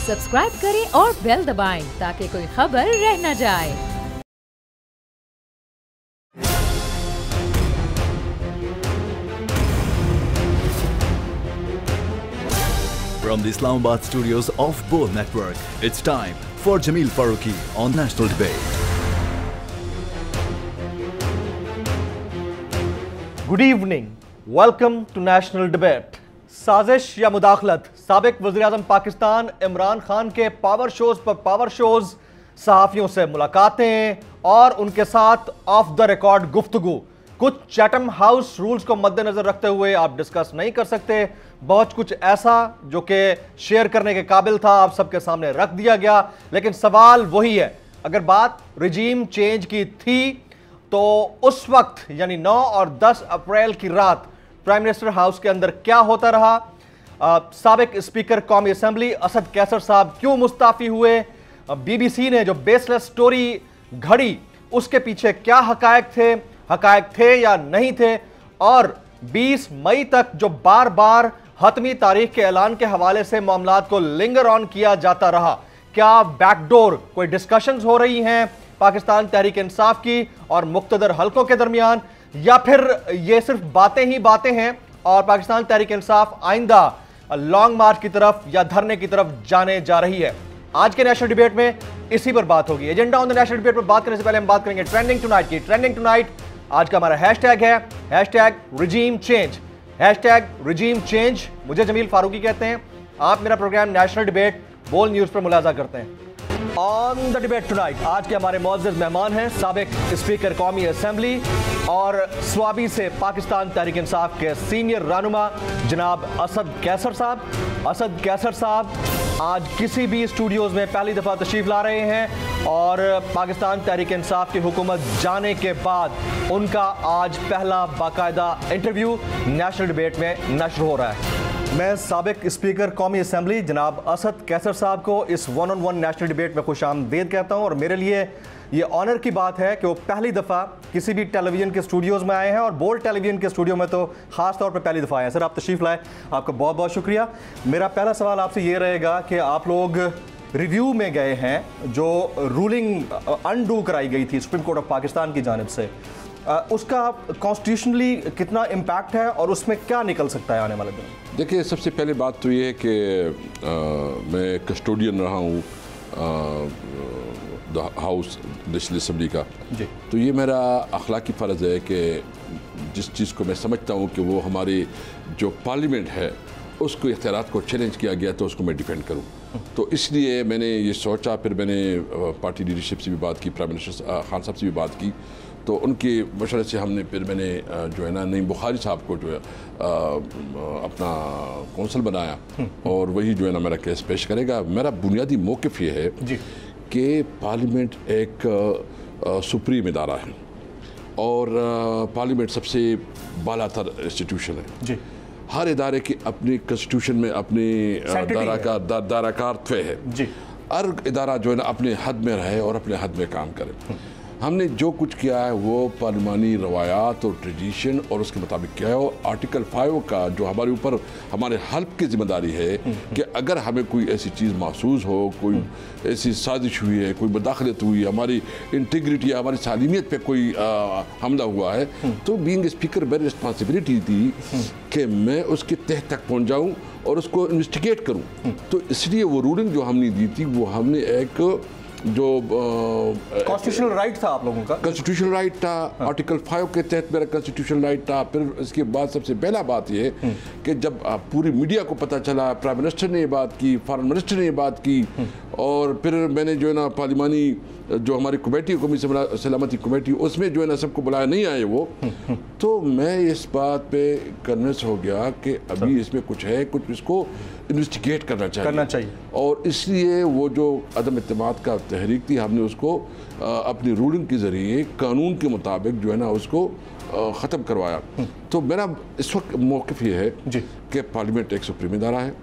Subscribe करें और bell दबाएं ताकि कोई खबर रह न जाए। From the Islamabad studios of Bol Network, it's time for Jameel Farooqi on National Debate. Good evening. Welcome to National Debate. साजिश या मुदाखलत, साबिक वज़ीर-ए-आज़म पाकिस्तान इमरान खान के पावर शोज पर पावर शोज, सहाफ़ियों से मुलाकातें और उनके साथ ऑफ द रिकॉर्ड गुफ्तगू। कुछ चैटम हाउस रूल्स को मद्देनजर रखते हुए आप डिस्कस नहीं कर सकते। बहुत कुछ ऐसा जो कि शेयर करने के काबिल था आप सबके सामने रख दिया गया, लेकिन सवाल वही है। अगर बात रिजीम चेंज की थी तो उस वक्त यानी 9 और 10 अप्रैल की रात प्राइम मिनिस्टर हाउस के अंदर क्या होता रहा? साबिक स्पीकर कौमी असेंबली असद कैसर साहब क्यों मुस्ताफी हुए? बीबीसी ने जो बेसलेस स्टोरी घड़ी उसके पीछे क्या हकायक थे या नहीं थे? और 20 मई तक जो बार बार हतमी तारीख के ऐलान के हवाले से मामलात को लिंगर ऑन किया जाता रहा, क्या बैकडोर कोई डिस्कशंस हो रही हैं पाकिस्तान तहरीक इंसाफ की और मुक्तदर हलकों के दरमियान, या फिर ये सिर्फ बातें ही बातें हैं और पाकिस्तान तहरीक इंसाफ आइंदा लॉन्ग मार्च की तरफ या धरने की तरफ जाने जा रही है? आज के नेशनल डिबेट में इसी पर बात होगी। Agenda on the national debate पर बात करने से पहले हम बात करेंगे ट्रेंडिंग टुनाइट की। ट्रेंडिंग टुनाइट आज का हमारा हैशटैग है रिजीम चेंज। Regime change. मुझे जमील फारूकी कहते हैं। आप मेरा प्रोग्राम नेशनल डिबेट बोल न्यूज पर मुलाजा करते हैं। ऑन द डिबेट टुनाइट आज के हमारे मुअज़्ज़ज़ मेहमान हैं साबिक स्पीकर कौमी असेंबली और स्वाबी से पाकिस्तान तहरीक इंसाफ के सीनियर रहनुमा जनाब असद कैसर साहब। असद कैसर साहब आज किसी भी स्टूडियोज में पहली दफ़ा तशरीफ ला रहे हैं और पाकिस्तान तहरीक इंसाफ की हुकूमत जाने के बाद उनका आज पहला बाकायदा इंटरव्यू नेशनल डिबेट में नशर हो रहा है। मैं साबिक स्पीकर कौमी असेंबली जनाब असद कैसर साहब को इस 1-on-1 नेशनल डिबेट में खुशामदीद कहता हूँ और मेरे लिए ये ऑनर की बात है कि वो पहली दफ़ा किसी भी टेलीविज़न के स्टूडियोज़ में आए हैं और बोल्ड टेलीविज़न के स्टूडियो में तो ख़ास तौर पर पहली दफ़ा आए हैं। सर, आप तशरीफ़ लाए, आपका बहुत बहुत शुक्रिया। मेरा पहला सवाल आपसे ये रहेगा कि आप लोग रिव्यू में गए हैं जो रूलिंग अनडू कराई गई थी सुप्रीम कोर्ट ऑफ पाकिस्तान की जानिब से, उसका कॉन्स्टिट्यूशनली कितना इम्पैक्ट है और उसमें क्या निकल सकता है आने वाले दिन? देखिए, सबसे पहले बात तो ये है कि मैं कस्टोडियन रहा हूँ द हाउस नेशनल असम्बली का जी। तो ये मेरा अखलाकी फ़र्ज़ है कि जिस चीज़ को मैं समझता हूँ कि वो हमारी जो पार्लियामेंट है उसको इख्तियारात को चैलेंज किया गया तो उसको मैं डिफेंड करूँ। तो इसलिए मैंने ये सोचा, फिर मैंने पार्टी लीडरशिप से भी बात की, प्राइम मिनिस्टर खान साहब से भी बात की, तो उनके मशवरे से फिर मैंने जो है ना नईम बुखारी साहब को जो है अपना कौंसल बनाया और वही जो है ना मेरा केस पेश करेगा। मेरा बुनियादी मौक़िफ़ ये है कि पार्लियामेंट एक सुप्रीम इदारा है और पार्लियामेंट सबसे बालातर इंस्टीट्यूशन है जी। हर इदारे की अपनी कॉन्स्टिट्यूशन में अपनी दाराकार है जी। हर इदारा जो है ना अपने हद में रहे और अपने हद में काम करे। हमने जो कुछ किया है वो पार्लिमानी रवायात और ट्रेडिशन और उसके मुताबिक किया है। और आर्टिकल 5 का जो हमारे ऊपर हमारे हल्फ की जिम्मेदारी है कि अगर हमें कोई ऐसी चीज़ महसूस हो, कोई ऐसी साजिश हुई है, कोई मुदाखलत हुई है, हमारी इंटीग्रिटी हमारी सालिमियत पे कोई हमला हुआ है, तो बीइंग स्पीकर मेरी रिस्पॉन्सिबिलिटी थी कि मैं उसके तह तक पहुँच जाऊँ और उसको इन्वेस्टिगेट करूँ। तो इसलिए वो रूलिंग जो हमने दी थी वो हमने एक जो कॉन्स्टिट्यूशनल राइट था आप लोगों का, कॉन्स्टिट्यूशनल राइट था, आर्टिकल 5 के तहत मेरा कॉन्स्टिट्यूशनल राइट था। फिर इसके बाद सबसे पहला बात ये कि जब पूरी मीडिया को पता चला, प्राइम मिनिस्टर ने ये बात की, फॉरेन मिनिस्टर ने ये बात की, और फिर मैंने जो है ना पार्लिमानी जो हमारी कमेटी कौमी सलामती कमेटी उसमें जो है ना सबको बुलाया, नहीं आए वो, तो मैं इस बात पे कन्विंस हो गया कि अभी इसमें कुछ है, कुछ इसको इन्वेस्टिगेट करना चाहिए। और इसलिए वो जो अदम इत्तेमाद का तहरीक थी हमने उसको अपनी रूलिंग के ज़रिए कानून के मुताबिक जो है ना उसको ख़त्म करवाया। तो मेरा इस वक्त मौक़िफ़ ये है कि पार्लियामेंट एक सुप्रीम इदारा है,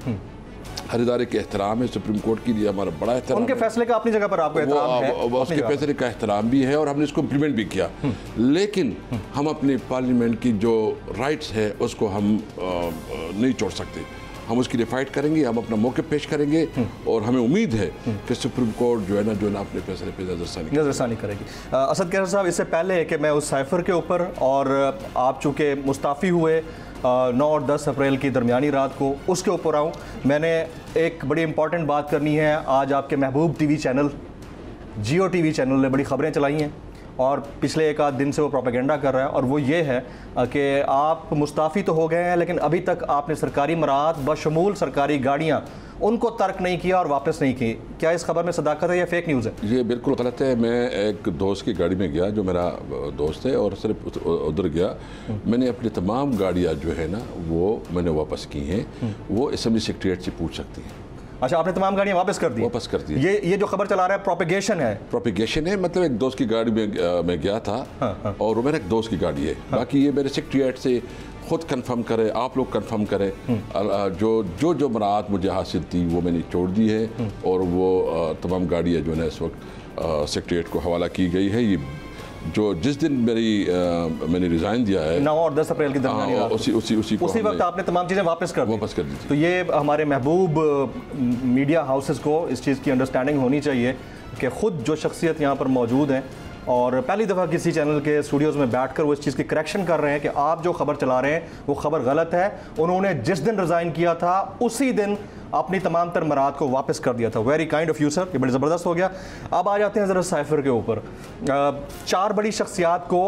हर इदारे के एहतराम है, सुप्रीम कोर्ट के लिए हमारा बड़ा एहतराम, उनके फैसले का अपनी जगह पर आपको एहतराम है, उसके फैसले का एहतराम भी है और हमने इसको इम्प्लीमेंट भी किया। लेकिन हम अपनी पार्लियामेंट की जो राइट्स है उसको हम नहीं छोड़ सकते। हम उसके लिए फाइट करेंगे, हम अपना मौके पेश करेंगे और हमें उम्मीद है कि सुप्रीम कोर्ट जो है ना अपने फैसले पे नजरसानी करेगी। असद कैसर साहब, इससे पहले कि मैं उस साइफर के ऊपर, और आप चूँकि मुस्ताफ़ी हुए 9 और 10 अप्रैल की दरमियानी रात को, उसके ऊपर आऊँ, मैंने एक बड़ी इंपॉर्टेंट बात करनी है। आज आपके महबूब टीवी चैनल जियो टीवी चैनल ने बड़ी ख़बरें चलाई हैं और पिछले एक आध दिन से वो प्रोपेगेंडा कर रहा है, और वो ये है कि आप मुस्ताफ़ी तो हो गए हैं लेकिन अभी तक आपने सरकारी मराहत बशमूल सरकारी गाड़ियाँ उनको तर्क नहीं किया और वापस नहीं की। क्या इस खबर में सदाकत है या फेक न्यूज़ है? ये बिल्कुल गलत है। मैं एक दोस्त की गाड़ी में गया जो मेरा दोस्त है, और सिर्फ उधर गया, मैंने अपनी तमाम गाड़ियाँ जो है ना वो मैंने वापस की हैं। वो असेंबली सेक्रेटरीट से पूछ सकती हैं। अच्छा, आपने तमाम गाड़ियाँ वापस कर दी? वापस कर दी। ये जो खबर चला रहा है प्रोपेगेशन है? प्रोपेगेशन है, मतलब एक दोस्त की गाड़ी में मैं गया था। हाँ। और वो मेरा एक दोस्त की गाड़ी है। हाँ। बाकी ये मेरे सेक्रेटरीट से खुद कंफर्म करें, आप लोग कंफर्म करें। जो मराहत मुझे हासिल थी वो मैंने छोड़ दी है, और वो तमाम गाड़ियाँ जो है इस वक्त सेक्रेटरीट को हवाला की गई है। ये जो जिस दिन मैंने रिज़ाइन दिया है 9 और 10 अप्रैल की दरमियानी रात, उसी वक्त आपने तमाम चीज़ें वापस कर दी। तो ये हमारे महबूब मीडिया हाउसेस को इस चीज़ की अंडरस्टैंडिंग होनी चाहिए कि ख़ुद जो शख्सियत यहाँ पर मौजूद हैं और पहली दफ़ा किसी चैनल के स्टूडियोज़ में बैठकर वो इस चीज़ की करेक्शन कर रहे हैं कि आप जो खबर चला रहे हैं वो खबर गलत है। उन्होंने जिस दिन रिज़ाइन किया था उसी दिन अपनी तमाम तर मराहत को वापस कर दिया था। Very kind of you sir, ये बड़ी ज़बरदस्त हो गया। अब आ जाते हैं ज़रा साइफर के ऊपर। 4 बड़ी शख्सियात को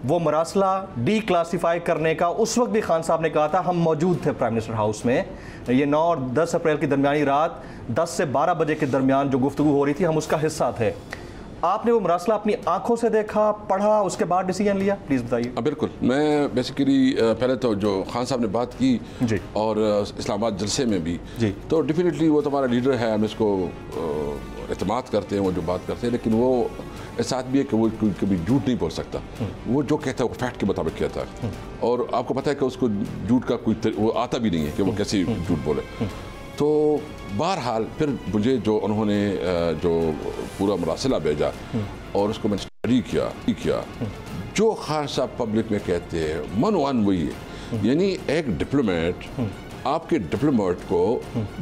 वो मरासला डी क्लासीफाई करने का उस वक्त भी खान साहब ने कहा था, हम मौजूद थे प्राइम मिनिस्टर हाउस में। ये 9 और 10 अप्रैल की दरमियानी रात 10 से 12 बजे के दरमियान जो गुफ्तगू हो रही थी, हम उसका हिस्सा थे। आपने वो मरासला अपनी आंखों से देखा, पढ़ा, उसके बाद डिसीजन लिया? प्लीज़ बताइए। बिल्कुल। मैं बेसिकली पहले तो जो खान साहब ने बात की जी, और इस्लामाबाद जलसे में भी जी, तो डेफिनेटली वो तो हमारा लीडर है, हम इसको एतमाद करते हैं वो जो बात करते हैं, लेकिन वो साथ भी है कि वो कभी झूठ नहीं बोल सकता। वो जो कहता है वो फैक्ट के मुताबिक कहता है, और आपको पता है कि उसको झूठ का कोई वो आता भी नहीं है कि वो कैसे झूठ बोले। तो बहरहाल फिर मुझे जो उन्होंने जो पूरा मरासला भेजा और उसको मैंने स्टडी किया, जो खान साहब पब्लिक में कहते हैं मन वही है। यानी एक डिप्लोमेट आपके डिप्लोमेट को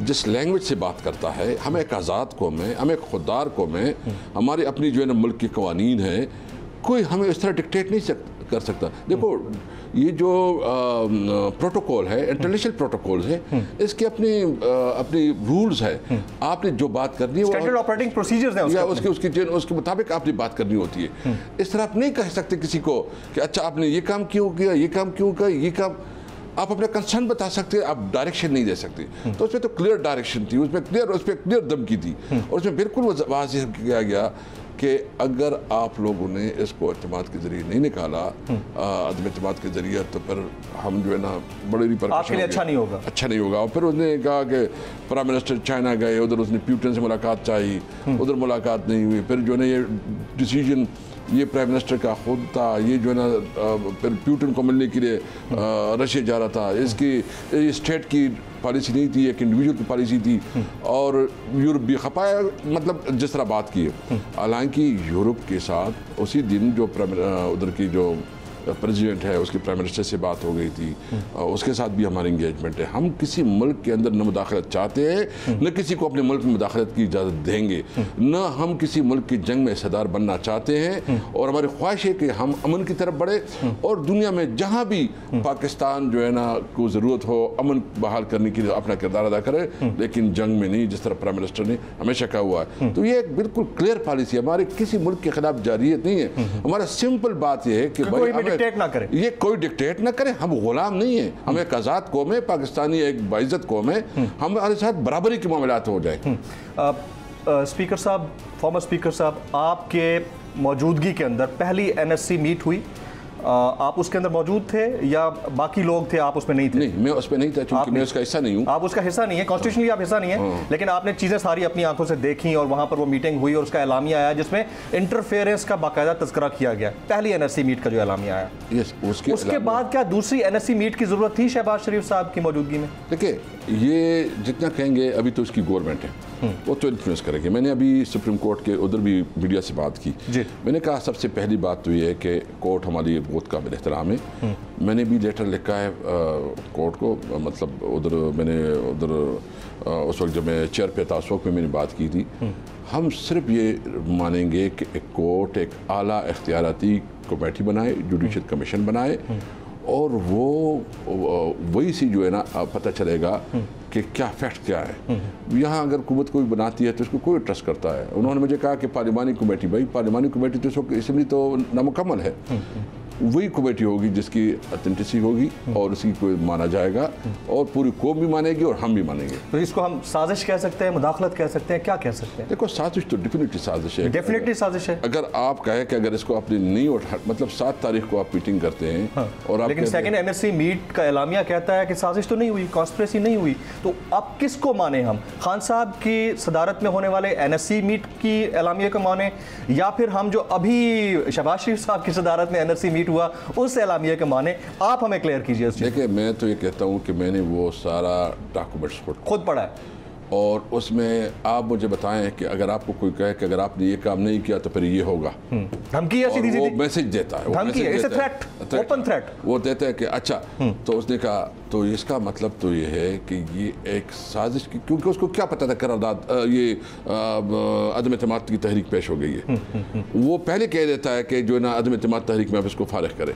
जिस लैंग्वेज से बात करता है, हम एक आज़ाद कौम है, हम एक खुददार कौम है, हमारी अपनी जो है ना मुल्क की कवानीन है, कोई हमें इस तरह डिक्टेट नहीं कर सकता। देखो ये जो प्रोटोकॉल है, इंटरनेशनल प्रोटोकॉल है, इसके अपनी रूल्स है। आपने जो बात करनी है स्टैंडर्ड ऑपरेटिंग प्रोसीजर्स हैं उसके मुताबिक आपने बात करनी होती है। इस तरह आप नहीं कह सकते किसी को कि अच्छा आपने ये काम क्यों किया, ये काम क्यों किया, ये काम। आप अपना कंसर्न बता सकते हैं, आप डायरेक्शन नहीं दे सकते। तो उसमें तो क्लियर डायरेक्शन थी, उसमें क्लियर धमकी थी, और उसमें बिल्कुल वाज़ेह किया गया कि अगर आप लोगों ने इसको एतमाद के जरिए नहीं निकाला, अदम एतमाद के जरिए, तो फिर हम जो है ना बड़े आपके लिए अच्छा नहीं होगा। और फिर उसने कहा कि प्राइम मिनिस्टर चाइना गए, उधर उसने प्यूटन से मुलाकात चाहिए, उधर मुलाकात नहीं हुई। फिर जो है ना ये डिसीजन ये प्राइम मिनिस्टर का खुद था, ये जो है ना फिर प्यूटन को मिलने के लिए रशिया जा रहा था। इसकी स्टेट की पॉलिसी नहीं थी, एक इंडिविजुअल की पॉलिसी थी, और यूरोप भी खपाया, मतलब जिस तरह बात की है। हालांकि यूरोप के साथ उसी दिन जो उधर की जो प्रेसिडेंट है उसकी प्राइम मिनिस्टर से बात हो गई थी, उसके साथ भी हमारी इंगेजमेंट है। हम किसी मुल्क के अंदर न मुदाखलत चाहते हैं, न किसी को अपने मुल्क में मुदाखलत की इजाज़त देंगे, न हम किसी मुल्क की जंग में हिस्सेदार बनना चाहते हैं। और हमारी ख्वाहिश है कि हम अमन की तरफ बढ़े, और दुनिया में जहाँ भी पाकिस्तान जो है ना को ज़रूरत हो अमन बहाल करने के लिए अपना किरदार अदा करे, लेकिन जंग में नहीं, जिस तरह प्राइम मिनिस्टर ने हमेशा कहा हुआ है। तो ये एक बिल्कुल क्लियर पॉलिसी है, हमारे किसी मुल्क के खिलाफ जारियत नहीं है। हमारा सिंपल बात यह है कि भाई डिक्टेट ना करे, ये कोई डिक्टेट ना करे, हम गुलाम नहीं है, हम एक आज़ाद कौम है, पाकिस्तानी एक बाइज्जत कौम है, हमारे साथ बराबरी के मामलात हो जाए। स्पीकर साहब, फॉर्मर स्पीकर साहब, आपके मौजूदगी के अंदर पहली NSC मीट हुई, आप उसके अंदर मौजूद थे या बाकी लोग थे, आप उसमें नहीं थे? नहीं, मैं उसमें नहीं था, क्योंकि मैं उसका हिस्सा नहीं हूँ। आप उसका हिस्सा नहीं है, कॉन्स्टिट्यूशनली आप हिस्सा नहीं है, लेकिन आपने चीज़ें सारी अपनी आंखों से देखी, और वहाँ पर वो मीटिंग हुई और उसका एलामिया आया जिसमें इंटरफेरेंस का बाकायदा तज़किरा किया गया। पहली NSC मीट का जो एलामिया आया, उसके बाद क्या दूसरी NSC मीट की ज़रूरत थी शहबाज शरीफ साहब की मौजूदगी में? देखिए, ये जितना कहेंगे अभी तो उसकी गवर्नमेंट है, वो तो इन्फ्लुएंस करेंगे। मैंने अभी सुप्रीम कोर्ट के उधर भी मीडिया से बात की। मैंने कहा सबसे पहली बात तो ये है कि कोर्ट हमारी बहुत काबिल एहतराम है। मैंने भी लेटर लिखा है कोर्ट को, मतलब उधर मैंने उधर उस वक्त जब मैं चेयर पे था उस वक्त में मैंने बात की थी। हम सिर्फ ये मानेंगे कि एक कोर्ट एक आला इख्तियाराती कमेटी बनाए, जुडिशल कमीशन बनाए, और वो वही सी जो है ना पता चलेगा कि क्या फैक्ट क्या है। यहाँ अगर हुकूमत कोई बनाती है तो इसको कोई ट्रस्ट करता है। उन्होंने मुझे कहा कि पार्लिमानी कमेटी, भाई पार्लिमानी कमेटी तो इस वक्त इसलिए तो नामुकम्मल है। वही कमेटी होगी जिसकी ऑथेंटिसिटी होगी और उसकी कोई माना जाएगा और पूरी कौम भी मानेगी और हम भी मानेंगे। तो इसको हम साजिश कह सकते हैं, मुदाखलत कह सकते हैं, क्या कह सकते हैं? देखो साजिश तो डेफिनेटली साजिश है, डेफिनेटली साजिश है। अगर आप कहें कि अगर इसको आपने नहीं उठा, मतलब 7 तारीख को आप मीटिंग करते हैं। हाँ, और आप लेकिन सेकंड एनएससी मीट का एलामिया कहता है कि साजिश तो नहीं हुई, कॉन्स्पिरेसी नहीं हुई, तो अब किसको माने हम? खान साहब की सदारत में होने वाले एनएससी मीट की एलामिया को माने, या फिर हम जो अभी शहबाज शरीफ साहब की सदारत में एनएससी मीट हुआ उस एलामिया के माने? आप हमें क्लियर कीजिए। देखिए मैं तो ये कहता हूँ कि मैंने वो सारा डॉक्यूमेंट्स खुद पढ़ा है और उसमें आप मुझे बताएं कि अगर आपको कोई कहे कि अगर आपने ये काम नहीं किया तो फिर ये होगा, धमकी है, सीधी वो मैसेज देता है, धमकी है, थ्रेट, ओपन थ्रेट वो देता है कि अच्छा। तो उसने कहा तो इसका मतलब तो ये है कि ये एक साजिश की, क्योंकि उसको क्या पता था करारदाद ये अदम एतमाद की तहरीक पेश हो गई है। वो पहले कह देता है कि जो है ना अदम एतमाद तहरीक में अब इसको फारिग करें,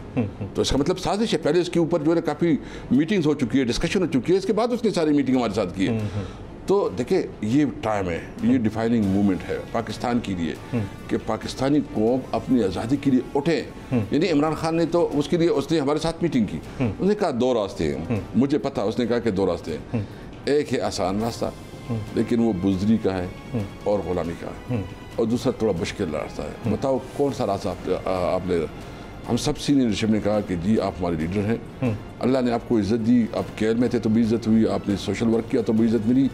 तो इसका मतलब साजिश है। पहले इसके ऊपर जो है ना काफ़ी मीटिंग्स हो चुकी है, डिस्कशन हो चुकी है, इसके बाद उसने सारी मीटिंग हमारे साथ की है। तो देखिए ये टाइम है, ये डिफाइनिंग मूवमेंट है पाकिस्तान के लिए कि पाकिस्तानी कौम अपनी आज़ादी के लिए उठे। यानी इमरान खान ने तो उसके लिए उसने हमारे साथ मीटिंग की, उसने कहा 2 रास्ते हैं, मुझे पता, उसने कहा कि 2 रास्ते हैं। एक है आसान रास्ता लेकिन वो बुज़दिली का है और ग़ुलामी का है, और दूसरा थोड़ा मुश्किल रास्ता है। बताओ कौन सा रास्ता आप ले? हम सब सीनियर लीडरशिप ने कहा कि जी आप हमारे लीडर हैं, अल्लाह ने आपको इज़्ज़त दी, आप केयर में थे तो भी इज़्ज़त हुई, आपने सोशल वर्क किया तो भी इज़्ज़त मिली,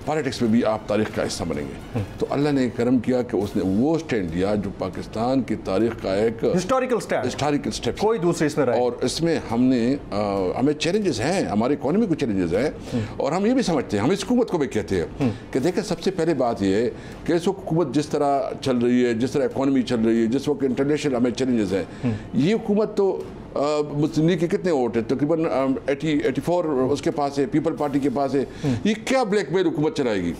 पॉलिटिक्स में भी आप तारीख का हिस्सा बनेंगे। तो अल्लाह ने करम किया कि उसने वो स्टैंड लिया जो पाकिस्तान की तारीख का एक हिस्टोरिकल स्टेप, कोई दूसरे इसमें रहे। और इसमें हमें चैलेंजेस हैं, हमारे इकोनॉमी को चैलेंजेस हैं, और हम ये भी समझते हैं, हम इस हुकूमत को भी कहते हैं कि देखिए सबसे पहले बात ये है कि इस वक्त हुकूमत जिस तरह चल रही है, जिस तरह इकोनॉमी चल रही है, जिस वक्त इंटरनेशनल हमें चैलेंजेस हैं, ये हुकूमत तो मुस्लिम लीग के कितने वोट है? तकरीबन 84 उसके पास है, पीपल पार्टी के पास है। ये क्या ब्लैकमेल हुकूमत चलाएगी?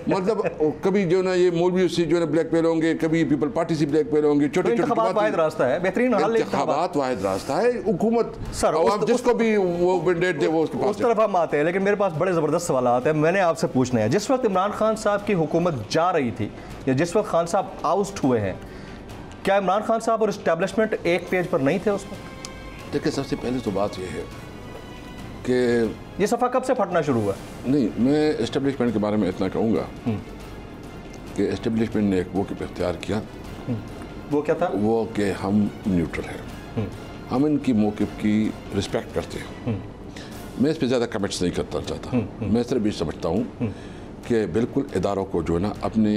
मतलब कभी जो ना ये मौलवी से जो है ब्लैकमेल होंगे, कभी पीपल पार्टी से ब्लैकमेल होंगे। छोटे छोटे वाहिद रास्ता है, बेहतरीन हल इंतखाबात वाहिद रास्ता है। हुकूमत सर जिसको भी वो मैंडेट दे वो उसके पास, उस तरफ हम आते हैं। लेकिन मेरे पास बड़े ज़बरदस्त सवाल आते हैं, मैंने आपसे पूछना है। जिस वक्त इमरान खान साहब की हुकूमत जा रही थी या जिस वक्त खान साहब आउस्ट हुए हैं, क्या इमरान खान साहब और इस्टेब्लिशमेंट एक पेज पर नहीं थे उस वक्त? देखिए सबसे पहले तो बात यह है कि ये सफ़ा कब से फटना शुरू हुआ? नहीं, मैं इस्टेब्लिशमेंट के बारे में इतना कहूँगा कि इस्टेब्लिशमेंट ने एक मौक़िफ़ इख्तियार किया। वो क्या था? वो कि हम न्यूट्रल हैं, हम इनकी मौक़िफ़ की रिस्पेक्ट करते हैं। मैं इस पर ज़्यादा कमेंट्स नहीं करना चाहता। मैं सिर्फ ये समझता हूँ कि बिल्कुल इदारों को जो है ना अपने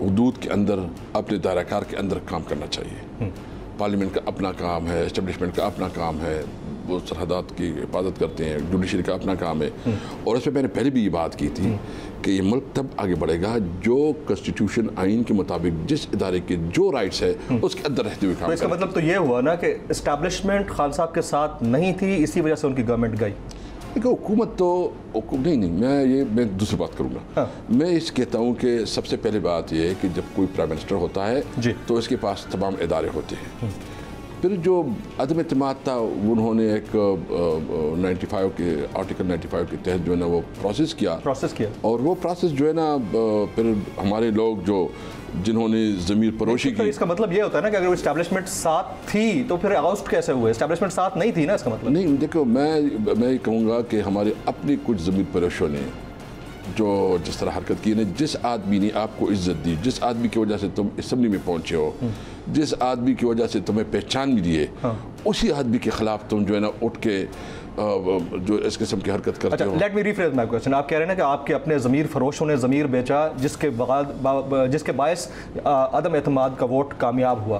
हुदूद के अंदर, अपने दायराकार के अंदर काम करना चाहिए। पार्लियामेंट का अपना काम है, इस्टेब्लिशमेंट का अपना काम है, वो सरहदात की हिफाजत करते हैं, जुडिशरी का अपना काम है। और इसमें मैंने पहले भी ये बात की थी कि ये मुल्क तब आगे बढ़ेगा जो कॉन्स्टिट्यूशन आइन के मुताबिक जिस इदारे के जो राइट्स है उसके अंदर रहते हुए काम। तो इसका मतलब तो ये हुआ ना कि इस्टेब्लिशमेंट खान साहब के साथ नहीं थी, इसी वजह से उनकी गवर्नमेंट गई। देखो हुकूमत तो नहीं, मैं दूसरी बात करूँगा। हाँ। मैं इस कहता हूँ कि सबसे पहले बात यह है कि जब कोई प्राइम मिनिस्टर होता है तो इसके पास तमाम इदारे होते हैं। फिर जो अदम एतमाद था उन्होंने एक 95 के आर्टिकल 95 के तहत जो है ना वो प्रोसेस किया, और वो प्रोसेस जो है ना फिर हमारे लोग जो जिन्होंने ज़मीर परोशी की। इसका मतलब ये होता है ना कि अगर वो इस्टेब्लिशमेंट साथ थी तो फिर आउस्ट कैसे हुए? इस्टेब्लिशमेंट साथ नहीं थी ना, इसका मतलब। नहीं, देखो मैं ये कहूँगा कि हमारे अपने कुछ ज़मीर परोशों ने जो जिस तरह हरकत की, जिस आदमी ने आपको इज्जत दी, जिस आदमी की वजह से तुम असम्बली में पहुँचे हो, जिस आदमी की वजह से तुम्हें पहचान मिली है, उसी आदमी के खिलाफ तुम जो है ना उठ के जो इस किस्म की हरकत करते हो। Let me rephrase my question. आप कह रहे हैं ना कि आपके अपने ज़मीर फरोशों ने ज़मीर बेचा, जिसके बायस अदम एतमाद का वोट कामयाब हुआ,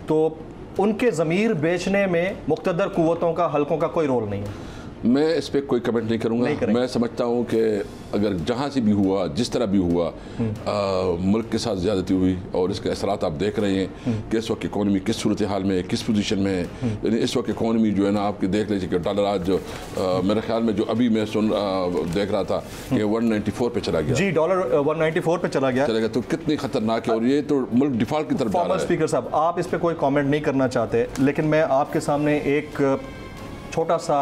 तो उनके ज़मीर बेचने में मुक़्तदर कुव्वतों का, हल्कों का कोई रोल नहीं है? मैं इस पर कोई कमेंट नहीं करूँगा। मैं समझता हूँ कि अगर जहाँ से भी हुआ, जिस तरह भी हुआ, मुल्क के साथ ज़्यादती हुई और इसके असरात आप देख रहे हैं कि इस वक्त इकॉनमी किस सूरत हाल में, किस पोजीशन में है। यानी इस वक्त इकॉनमी जो है ना, आपकी देख लीजिए कि डॉलर आज जो मेरे ख्याल में जो अभी मैं देख रहा था कि 194 पे चला गया। जी, डॉलर 194 पे चला गया। तो कितनी खतरनाक है, और ये तो मुल्क डिफॉल्ट की तरफ जा रहा है। स्पीकर साहब, आप इस पर कोई कॉमेंट नहीं करना चाहते, लेकिन मैं आपके सामने एक छोटा सा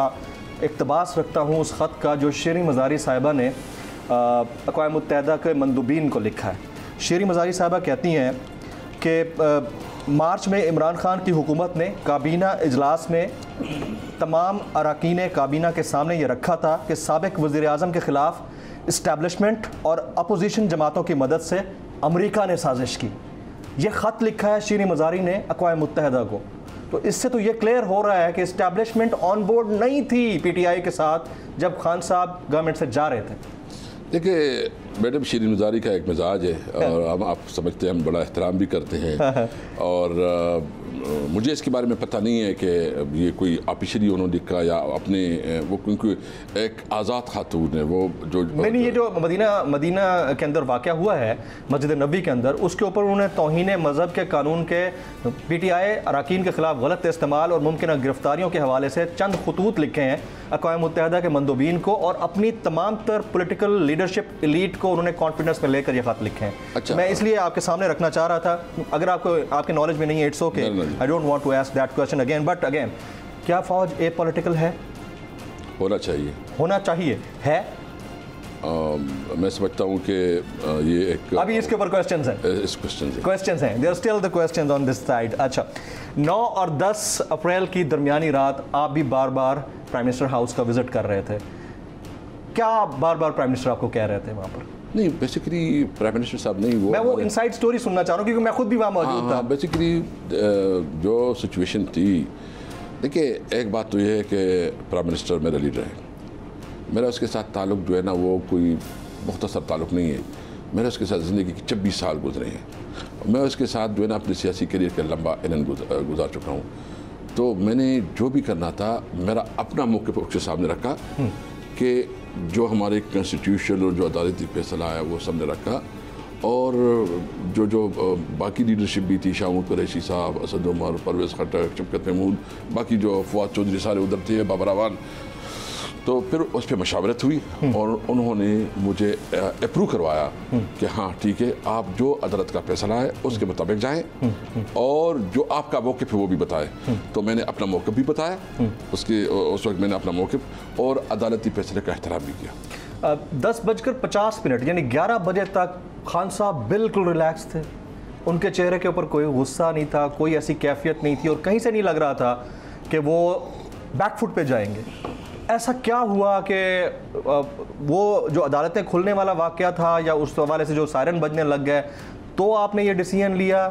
इक़्तिबास रखता हूँ उस ख़त का जो शीरी मज़ारी साहिबा ने अक़वाम मुत्तहिदा के मंदूबीन को लिखा है। शीरी मज़ारी साहिबा कहती हैं कि मार्च में इमरान खान की हुकूमत ने काबीना इजलास में तमाम अरकान काबीना के सामने ये रखा था कि साबिक़ वज़ीर आज़म के ख़िलाफ़ इस्टेब्लिशमेंट और अपोजिशन जमातों की मदद से अमेरिका ने साजिश की। ये ख़त लिखा है शीरी मज़ारी ने अक़वाम मुत्तहिदा को। तो इससे तो ये क्लियर हो रहा है कि इस्टेब्लिशमेंट ऑन बोर्ड नहीं थी पीटीआई के साथ जब खान साहब गवर्नमेंट से जा रहे थे। देखिए मैडम, शीरी मज़ारी का एक मिजाज है और हम आप समझते हैं, हम बड़ा एहतराम भी करते हैं और मुझे इसके बारे में पता नहीं है कि ये कोई ऑफिशियली उन्होंने लिखा या अपने वो, क्योंकि एक आज़ाद खातून है वो जो नहीं, ये जो मदीना के अंदर वाक़या हुआ है मस्जिद नबी के अंदर, उसके ऊपर उन्होंने तौहीन मज़हब के कानून के पीटीआई अरकान के ख़िलाफ़ गलत इस्तेमाल और मुमकिन गिरफ्तारियों के हवाले से चंद खतूत लिखे हैं अक़वाम मुत्तहिदा के मंदूबीन को, और अपनी तमाम तर पोलिटिकल लीडरशिप एलीट को उन्होंने कॉन्फिडेंस में लेकर ये ख़त लिखे हैं। अच्छा, मैं इसलिए आपके सामने रखना चाह रहा था। अगर आपको आपके नॉलेज में नहीं है, it's okay, I don't want to ask that question again, but again, क्या फ़ौज ए पॉलिटिकल है? होना चाहिए, होना चाहिए है। मैं समझता हूँ कि ये एक अभी इसके ऊपर क्वेश्चंस हैं, there are still the questions on this side. अच्छा, 9 और 10 अप्रैल की दरमियानी रात आप भी बार बार प्राइम मिनिस्टर हाउस का विजिट कर रहे थे। क्या बार बार प्राइम मिनिस्टर आपको कह रहे थे वहाँ पर? नहीं, बेसिकली प्राइम मिनिस्टर साहब नहीं, मैं वो इनसाइड स्टोरी सुनना चाह रहा हूँ क्योंकि मैं खुद भी वहाँ मौजूद था। बेसिकली जो सिचुएशन थी, देखिए एक बात तो ये है कि प्राइम मिनिस्टर मेरा लीडर है, मेरा उसके साथ ताल्लुक़ जो है ना वो कोई मुख्तसर ताल्लुक़ नहीं है। मेरा उसके साथ ज़िंदगी के 26 साल गुजरे हैं। मैं उसके साथ जो है ना अपने सियासी करियर का लंबा इन्हन गुजार चुका हूँ। तो मैंने जो भी करना था मेरा अपना मौक़िफ़ उसके सामने रखा कि जो हमारे कॉन्स्टिट्यूशन और जो अदालती फैसला है वो सामने रखा, और जो बाकी लीडरशिप भी थी, शाह कुरैशी साहब, असद उमर, परवेज़ खट्टक, शफकत महमूद, बाकी जो फवाद चौधरी सारे उधर थे, बाबर अवान, तो फिर उस पर मशावरत हुई और उन्होंने मुझे अप्रूव करवाया कि हाँ ठीक है, आप जो अदालत का फैसला है उसके मुताबिक जाएं और जो आपका मौक़िफ़ है वो भी बताएं। तो मैंने अपना मौक़िफ़ भी बताया, उस वक्त मैंने अपना मौक़िफ़ और अदालती फैसले का एहतराम भी किया। 10:50 यानी 11 बजे तक खान साहब बिल्कुल रिलैक्स थे, उनके चेहरे के ऊपर कोई गुस्सा नहीं था, कोई ऐसी कैफियत नहीं थी और कहीं से नहीं लग रहा था कि वो बैकफुट पे जाएंगे। ऐसा क्या हुआ कि वो जो अदालतें खुलने वाला वाक़या था या उस हवाले से जो सायरन बजने लग गए तो आपने ये डिसीजन लिया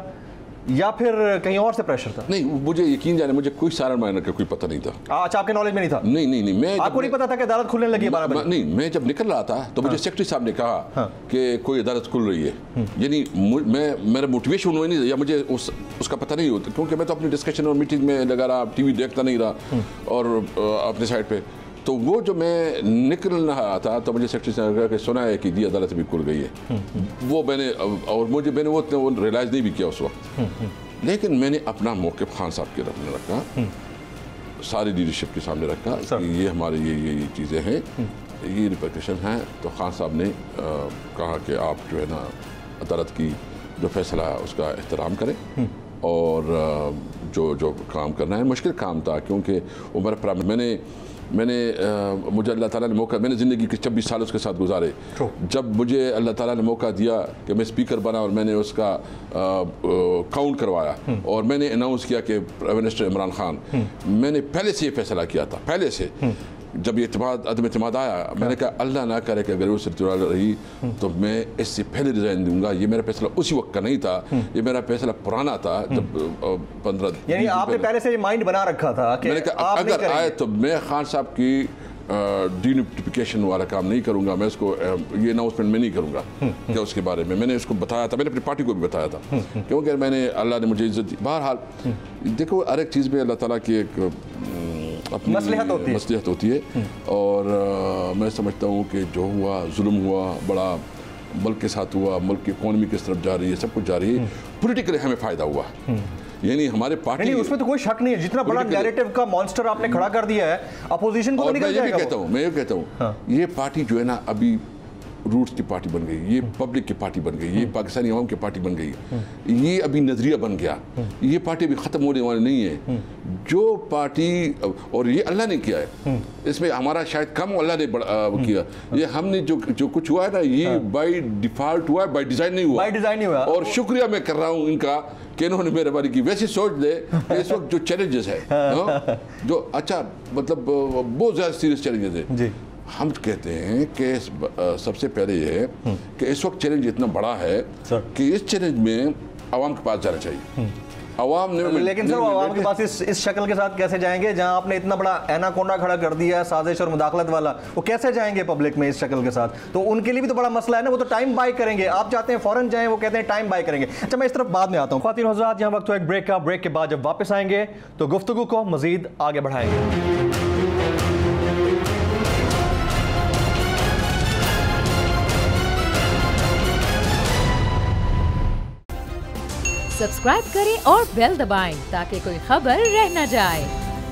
या फिर कहीं और से प्रेशर था? नहीं, मुझे यकीन जाने मुझे कोई सायरन मारने का कोई पता नहीं था। अच्छा, आपके नॉलेज में नहीं था? नहीं, मैं आपको नहीं पता था कि अदालत खुलने लगी है 12 बजे? नहीं, मैं जब निकल रहा था तो मुझे सेक्रेटरी साहब ने कहा कि कोई अदालत खुल रही है। यानी मेरा मोटिवेशन हुआ नहीं या मुझे उसका पता नहीं होता, क्योंकि मैं तो अपनी डिस्कशन और मीटिंग में लगा रहा, टीवी देखता नहीं रहा और अपने साइड पे। तो वो जो मैं निकल रहा था तो मुझे सेक्रेटरी साहब ने कहा कि सुना है कि दी अदालत भी खुल गई है। वो मैंने वो रियलाइज़ नहीं भी किया उस वक्त, लेकिन मैंने अपना मौक़िफ़ खान साहब के रखने रखा, सारी लीडरशिप के सामने रखा कि ये हमारे ये चीज़ें हैं, ये रिपरकशन हैं। तो खान साहब ने कहा कि आप जो है ना अदालत की जो फैसला है उसका एहतराम करें और जो काम करना है, मुश्किल काम था क्योंकि उम्र मैंने मुझे अल्लाह ताला ने मौका, मैंने ज़िंदगी के 26 साल उसके साथ गुजारे। जब मुझे अल्लाह ताला ने मौका दिया कि मैं स्पीकर बना और मैंने उसका काउंट करवाया और मैंने अनाउंस किया कि प्राइम मिनिस्टर इमरान खान, मैंने पहले से ये फैसला किया था, पहले से जब ये अदम एतमाद आया मैंने कहा अल्लाह ना करे कि अगर वो सिलसिला रही तो मैं इससे पहले रिजाइन दूंगा। ये मेरा फैसला उसी वक्त का नहीं था, ये मेरा फैसला पुराना था। जब 15 यानी आपने पहले से ये माइंड बना रखा था कि मैंने कहा अगर आए तो मैं खान साहब की डीनोटिफिकेशन वाला काम नहीं करूंगा, मैं इसको ये अनाउंसमेंट में नहीं करूंगा क्या उसके बारे में मैंने उसको बताया था, मैंने अपनी पार्टी को भी बताया था क्योंकि मैंने अल्लाह ने मुझे इज्जत दी। बहरहाल देखो हर एक चीज़ में अल्लाह ताला की एक अपनी मसलिहत होती है। और मैं समझता हूँ कि जो हुआ जुल्म हुआ बड़ा मुल्क के साथ हुआ, मुल्क की इकोनॉमी किस तरफ जा रही है, सब कुछ जा रही है, पॉलिटिकली हमें फ़ायदा हुआ। यानी हमारे पार्टी नहीं, उसमें तो कोई शक नहीं है, जितना बड़ा नैरेटिव का मॉन्स्टर आपने खड़ा कर दिया है, अपोजिशन को निकल जाएगा। मैं ये कहता हूँ ये पार्टी जो है ना अभी रूट्स की पार्टी बन गई, ये पब्लिक की पार्टी बन गई, ये पाकिस्तानी अवाम की पार्टी बन गई, ये अभी नजरिया बन गया, ये पार्टी अभी ख़त्म होने वाली नहीं है। जो पार्टी, और ये अल्लाह ने किया है, इसमें हमारा शायद कम अल्लाह ने किया, ये हमने जो कुछ हुआ है ना, ये बाय डिफॉल्ट हुआ है, बाय डिज़ाइन नहीं हुआ, बाय डिज़ाइन नहीं हुआ। और शुक्रिया मैं कर रहा हूँ इनका कि इन्होंने मेरे बारे की वैसी सोच दे कि इस वक्त जो चैलेंजेस है जो अच्छा मतलब बहुत ज़्यादा सीरियस चैलेंजेस है। हम कहते हैं कि सबसे पहले ये है कि इस वक्त चैलेंज इतना बड़ा है कि इस चैलेंज में आवाम के पास जाना चाहिए। आवाम ने, लेकिन सर आवाम के पास इस शक्ल के साथ कैसे जाएंगे जहां आपने इतना बड़ा एनाकोंडा खड़ा कर दिया है, साजिश और मुदाखलत वाला, वो कैसे जाएंगे पब्लिक में इस शक्ल के साथ? तो उनके लिए भी तो बड़ा मसला है ना, वो तो टाइम बाय करेंगे। आप चाहते हैं फौरन जाएं, वो कहते हैं टाइम बाय करेंगे। अच्छा, मैं इस तरफ बाद में आता हूँ। ख्वातीन हज़रात, यहाँ वक्त हो एक ब्रेक का। ब्रेक के बाद जब वापस आएंगे तो गुफ्तगू को मजीद आगे बढ़ाएंगे। सब्सक्राइब करें और बेल दबाएं ताकि कोई खबर रह न जाए।